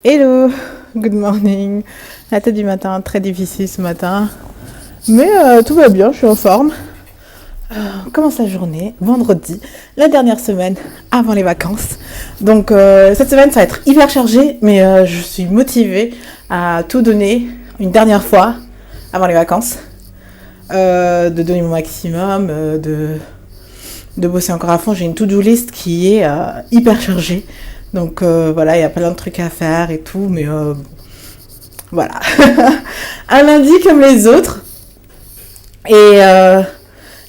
Hello, good morning. La tête du matin, très difficile ce matin. Mais tout va bien, je suis en forme. On commence la journée, vendredi, la dernière semaine avant les vacances. Donc cette semaine, ça va être hyper chargé, mais je suis motivée à tout donner une dernière fois avant les vacances. De donner mon maximum, de bosser encore à fond. J'ai une to-do list qui est hyper chargée. Donc voilà, il y a plein de trucs à faire et tout, mais voilà. Un lundi comme les autres. Et là,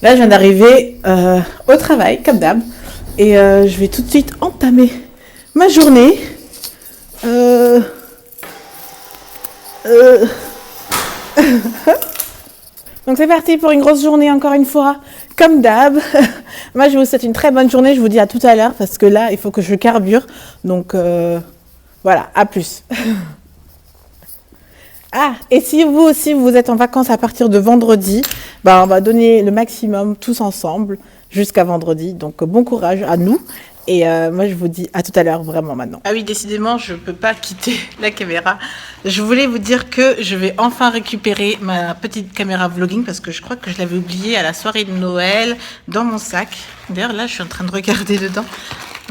je viens d'arriver au travail, comme d'hab. Et je vais tout de suite entamer ma journée. Euh, euh, Donc c'est parti pour une grosse journée encore une fois, comme d'hab. Moi je vous souhaite une très bonne journée, je vous dis à tout à l'heure parce que là il faut que je carbure. Donc voilà, à plus. Ah, et si vous aussi vous êtes en vacances à partir de vendredi, on va donner le maximum tous ensemble jusqu'à vendredi. Donc bon courage à nous. Et moi, je vous dis à tout à l'heure, vraiment maintenant. Ah oui, décidément, je ne peux pas quitter la caméra. Je voulais vous dire que je vais enfin récupérer ma petite caméra vlogging parce que je crois que je l'avais oubliée à la soirée de Noël dans mon sac. D'ailleurs, là, je suis en train de regarder dedans.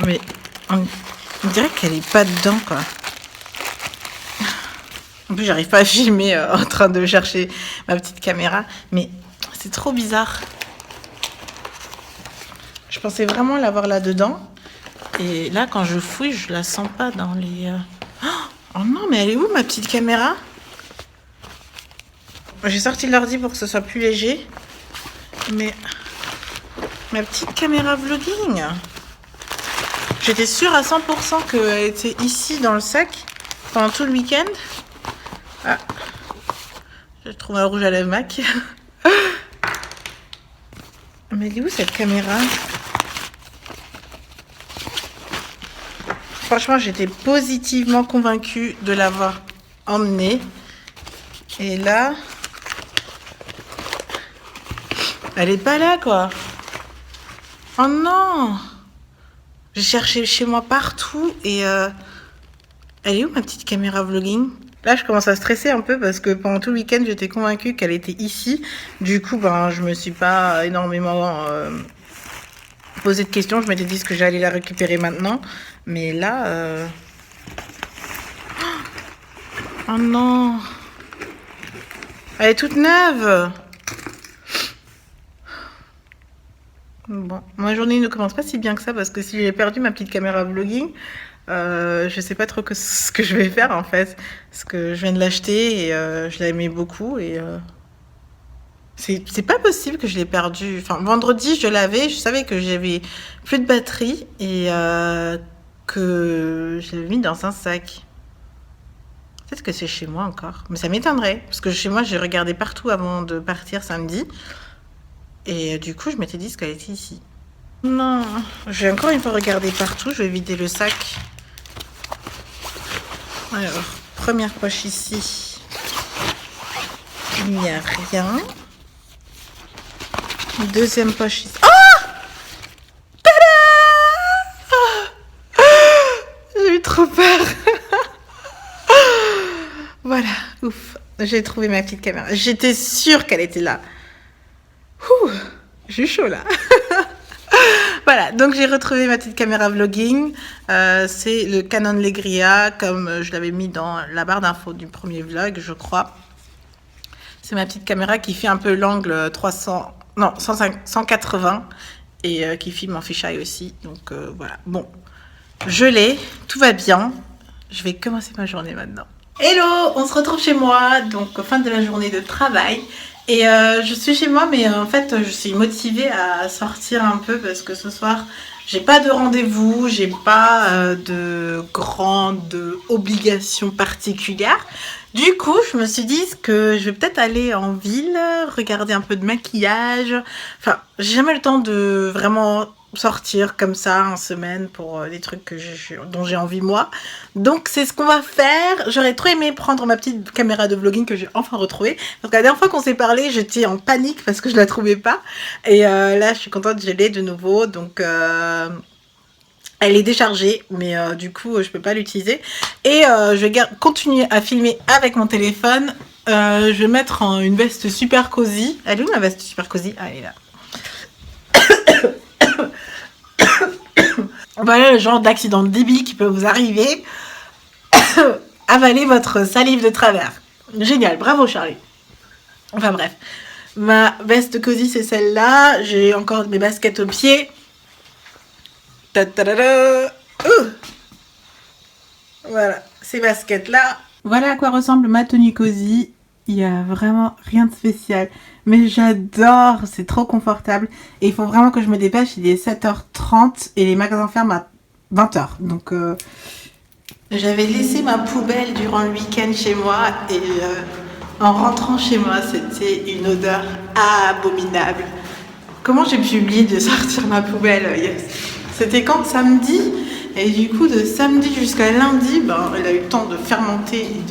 Mais on dirait qu'elle n'est pas dedans, quoi. En plus, j'arrive pas à filmer en train de chercher ma petite caméra. Mais c'est trop bizarre. Je pensais vraiment l'avoir là-dedans. Et là, quand je fouille, je la sens pas dans les... Oh non, mais elle est où, ma petite caméra? J'ai sorti l'ordi pour que ce soit plus léger. Mais... ma petite caméra vlogging. J'étais sûre à 100% qu'elle était ici, dans le sac, pendant tout le week-end. Ah. J'ai trouvé un rouge à lèvres MAC. Mais elle est où, cette caméra? Franchement, j'étais positivement convaincue de l'avoir emmenée. Et là, elle est pas là, quoi. Oh non! J'ai cherché chez moi partout et elle est où ma petite caméra vlogging? Là, je commence à stresser un peu parce que pendant tout le week-end, j'étais convaincue qu'elle était ici. Du coup, je me suis pas énormément posé de questions. Je m'étais dit que j'allais la récupérer maintenant. Mais là... Oh non! Elle est toute neuve! Bon, ma journée ne commence pas si bien que ça parce que si j'ai perdu ma petite caméra vlogging, je sais pas trop ce que je vais faire en fait. Parce que je viens de l'acheter et je l'aimais beaucoup et c'est pas possible que je l'ai perdu. Enfin, vendredi, je l'avais, je savais que j'avais plus de batterie et que je l'avais mis dans un sac. Peut-être que c'est chez moi encore, mais ça m'étonnerait parce que chez moi, j'ai regardé partout avant de partir samedi. Et du coup, je m'étais dit qu'elle était ici. Non, je vais encore une fois regarder partout. Je vais vider le sac. Alors, première poche ici. Il n'y a rien. Deuxième poche ici. Oh! Tada! J'ai eu trop peur. Voilà, ouf. J'ai trouvé ma petite caméra. J'étais sûre qu'elle était là. Ouh, j'ai eu chaud là. Voilà, donc j'ai retrouvé ma petite caméra vlogging. C'est le Canon Legria, comme je l'avais mis dans la barre d'infos du premier vlog, je crois. C'est ma petite caméra qui fait un peu l'angle 180 et qui filme en fisheye aussi. Donc voilà, bon, je l'ai, tout va bien. Je vais commencer ma journée maintenant. Hello, on se retrouve chez moi, donc fin de la journée de travail. Et je suis chez moi, mais en fait, je suis motivée à sortir un peu parce que ce soir, j'ai pas de rendez-vous, j'ai pas de grandes obligations particulières. Du coup, je me suis dit que je vais peut-être aller en ville, regarder un peu de maquillage. Enfin, j'ai jamais le temps de vraiment sortir comme ça en semaine pour des trucs dont j'ai envie moi. Donc c'est ce qu'on va faire. J'aurais trop aimé prendre ma petite caméra de vlogging que j'ai enfin retrouvée. Parce que la dernière fois qu'on s'est parlé, j'étais en panique parce que je la trouvais pas. Et là, je suis contente, je l'ai de nouveau. Donc Elle est déchargée, mais du coup, je peux pas l'utiliser. Et je vais continuer à filmer avec mon téléphone. Je vais mettre une veste super cosy. Elle est où ma veste super cosy? Ah, elle est là. Voilà le genre d'accident débile qui peut vous arriver. Avaler votre salive de travers. Génial, bravo Charlie. Enfin bref. Ma veste cosy, c'est celle-là. J'ai encore mes baskets aux pieds. Voilà, ces baskets-là. Voilà à quoi ressemble ma tenue cosy. Il n'y a vraiment rien de spécial. Mais j'adore, c'est trop confortable. Et il faut vraiment que je me dépêche. Il est 7h30 et les magasins ferment à 20h. Donc, j'avais laissé ma poubelle durant le week-end chez moi. Et en rentrant chez moi, c'était une odeur abominable. Comment j'ai pu oublier de sortir ma poubelle? C'était quand? Samedi. Et du coup, de samedi jusqu'à lundi, elle a eu le temps de fermenter et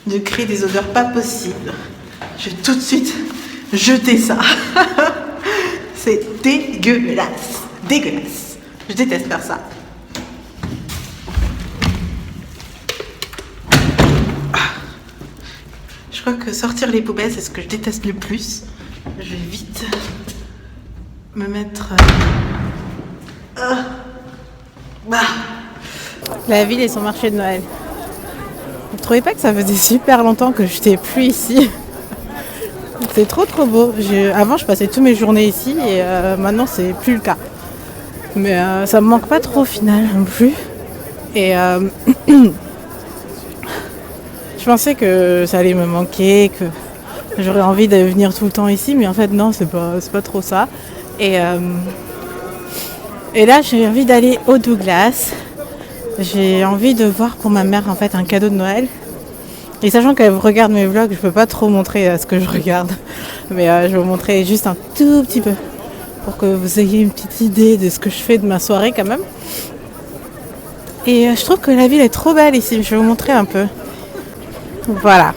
de créer des odeurs pas possibles. Je vais tout de suite jeter ça. C'est dégueulasse. Dégueulasse. Je déteste faire ça. Je crois que sortir les poubelles, c'est ce que je déteste le plus. Je vais vite me mettre... La ville et son marché de Noël. Vous ne trouvez pas que ça faisait super longtemps que je n'étais plus ici? C'est trop beau. Avant, je passais toutes mes journées ici et maintenant, c'est plus le cas. Mais ça me manque pas trop au final non plus. Et je pensais que ça allait me manquer, que j'aurais envie de venir tout le temps ici, mais en fait non, c'est pas trop ça. Et là, j'ai envie d'aller au Douglas. J'ai envie de voir pour ma mère en fait un cadeau de Noël. Et sachant qu'elle regarde mes vlogs, je peux pas trop montrer ce que je regarde. Mais je vais vous montrer juste un tout petit peu pour que vous ayez une petite idée de ce que je fais de ma soirée quand même. Et je trouve que la ville est trop belle ici. Je vais vous montrer un peu. Voilà.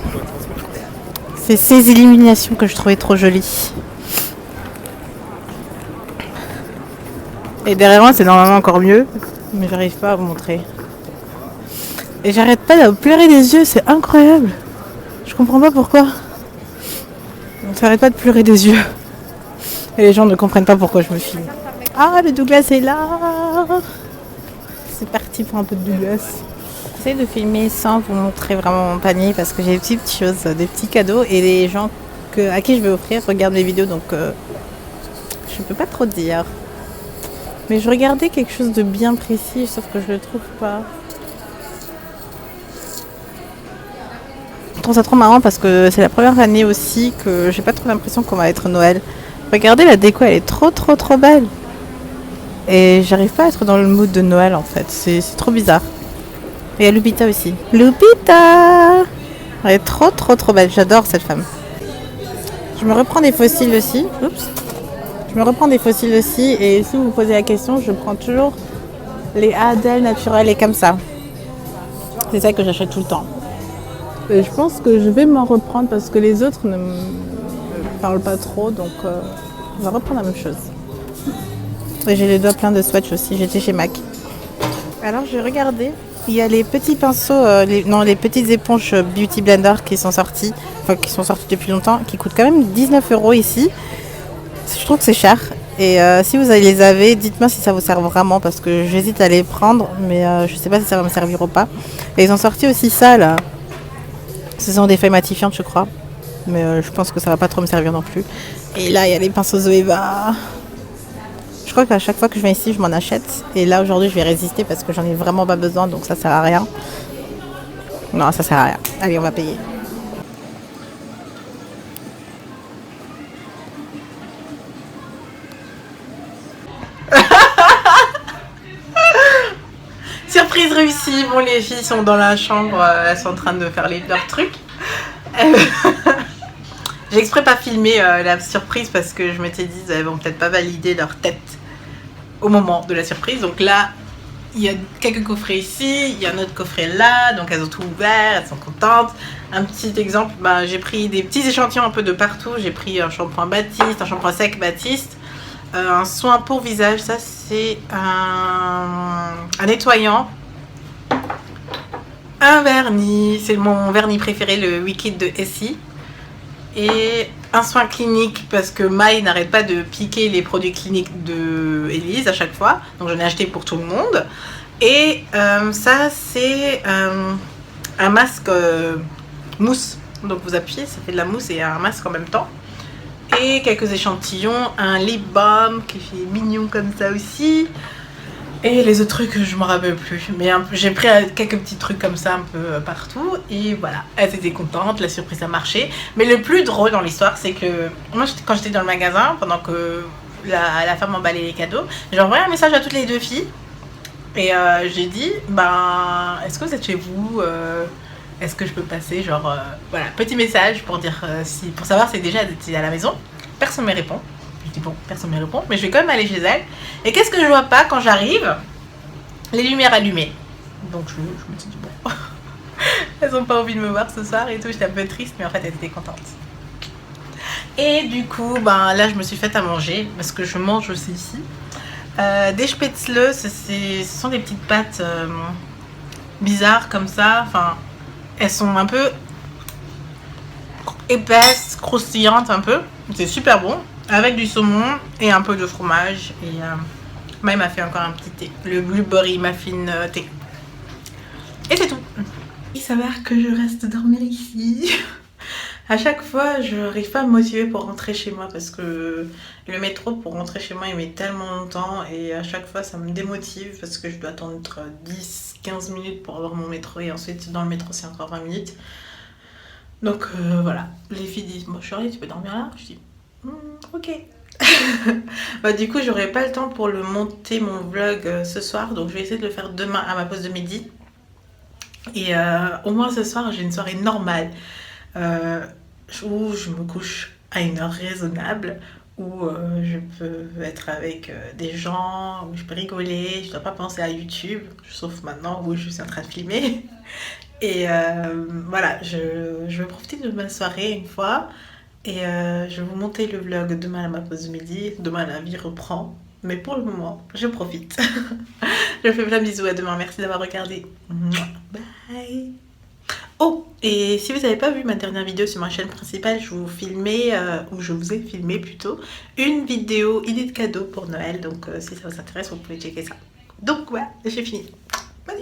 C'est ces illuminations que je trouvais trop jolies. Et derrière moi, c'est normalement encore mieux. Mais j'arrive pas à vous montrer. Et j'arrête pas de pleurer des yeux, c'est incroyable. Je comprends pas pourquoi. On s'arrête pas de pleurer des yeux. Et les gens ne comprennent pas pourquoi je me filme. Ah, le Douglas est là. C'est parti pour un peu de Douglas. J'essaie de filmer sans vous montrer vraiment mon panier parce que j'ai des petites choses, des petits cadeaux. Et les gens à qui je vais offrir regardent mes vidéos, donc je peux pas trop dire. Mais je regardais quelque chose de bien précis, sauf que je le trouve pas. Je trouve ça trop marrant parce que c'est la première année aussi que j'ai pas trop l'impression qu'on va être Noël. Regardez la déco, elle est trop belle. Et j'arrive pas à être dans le mood de Noël en fait, c'est trop bizarre. Et il y a Lupita aussi. Lupita! Elle est trop belle, j'adore cette femme. Je me reprends des fossiles aussi. Oups. Je me reprends des fossiles aussi et si vous vous posez la question, je prends toujours les Adèle naturelles et comme ça. C'est ça que j'achète tout le temps. Et je pense que je vais m'en reprendre parce que les autres ne me parlent pas trop, donc on va reprendre la même chose. Et j'ai les doigts pleins de swatch aussi, j'étais chez MAC. Alors j'ai regardé, il y a les petits pinceaux, les petites éponges Beauty Blender qui sont sorties depuis longtemps, qui coûtent quand même 19 € ici. Je trouve que c'est cher. Et si vous les avez, dites-moi si ça vous sert vraiment parce que j'hésite à les prendre, mais je sais pas si ça va me servir ou pas. Et ils ont sorti aussi ça là. Ce sont des feuilles matifiantes, je crois. Mais je pense que ça va pas trop me servir non plus. Et là, il y a les pinceaux Zoeva. Je crois qu'à chaque fois que je viens ici, je m'en achète. Et là, aujourd'hui, je vais résister parce que j'en ai vraiment pas besoin. Donc ça sert à rien. Non, ça sert à rien. Allez, on va payer. Surprise réussie. Bon, les filles sont dans la chambre. Elles sont en train de faire leurs trucs. J'ai exprès pas filmé la surprise parce que je m'étais dit elles vont peut-être pas valider leur tête au moment de la surprise. Donc là, il y a quelques coffrets ici, il y a un autre coffret là, donc elles ont tout ouvert, elles sont contentes. Un petit exemple, j'ai pris des petits échantillons un peu de partout. J'ai pris un shampoing Baptiste, un shampoing sec Baptiste, un soin pour visage. Ça, c'est un nettoyant. Un vernis. C'est mon vernis préféré, le Wicked de Essie. Et un soin clinique parce que Maï n'arrête pas de piquer les produits cliniques de Elise à chaque fois. Donc j'en ai acheté pour tout le monde. Et ça, c'est un masque mousse. Donc vous appuyez, ça fait de la mousse et un masque en même temps. Et quelques échantillons, un lip balm qui fait mignon comme ça aussi. Et les autres trucs, je m'en rappelle plus. Mais j'ai pris quelques petits trucs comme ça un peu partout. Et voilà, elle était contente, la surprise a marché. Mais le plus drôle dans l'histoire, c'est que moi, quand j'étais dans le magasin, pendant que la femme emballait les cadeaux, j'ai envoyé un message à toutes les deux filles. Et j'ai dit, ben, est-ce que vous êtes chez vous est-ce que je peux passer, genre, voilà, petit message pour dire, pour savoir si déjà elles étaient à la maison. Personne ne me répond. Je dis bon, personne ne me répond, mais je vais quand même aller chez elle. Et qu'est-ce que je vois pas quand j'arrive? Les lumières allumées. Donc je me suis dit bon, elles ont pas envie de me voir ce soir et tout. J'étais un peu triste, mais en fait elles étaient contentes. Et du coup, ben là je me suis faite à manger parce que je mange aussi ici. Des spätzle, ce sont des petites pâtes bizarres comme ça. Enfin, elles sont un peu épaisses, croustillantes un peu. C'est super bon. Avec du saumon et un peu de fromage. Et Maï m'a fait encore un petit thé. Le blueberry muffin thé. Et c'est tout. Il s'avère que je reste dormir ici. À chaque fois, je n'arrive pas à me motiver pour rentrer chez moi parce que le métro pour rentrer chez moi il met tellement longtemps et à chaque fois ça me démotive parce que je dois attendre 10-15 minutes pour avoir mon métro et ensuite dans le métro c'est encore 20 minutes. Donc voilà, les filles disent bon chérie tu peux dormir là? Je dis ok. Bah, du coup j'aurai pas le temps pour le monter mon vlog ce soir donc je vais essayer de le faire demain à ma pause de midi. Et au moins ce soir j'ai une soirée normale. Où je me couche à une heure raisonnable, où je peux être avec des gens, où je peux rigoler, je ne dois pas penser à YouTube, sauf maintenant où je suis en train de filmer. Et voilà, je vais profiter de ma soirée une fois, et je vais vous monter le vlog demain à ma pause de midi, demain la vie reprend. Mais pour le moment, je profite. Je vous fais plein de bisous, à demain, merci d'avoir regardé. Bye. Oh, et si vous n'avez pas vu ma dernière vidéo sur ma chaîne principale, je vous filmais, ou je vous ai filmé plutôt, une vidéo idée de cadeau pour Noël. Donc si ça vous intéresse, vous pouvez checker ça. Donc voilà, j'ai fini. Bye.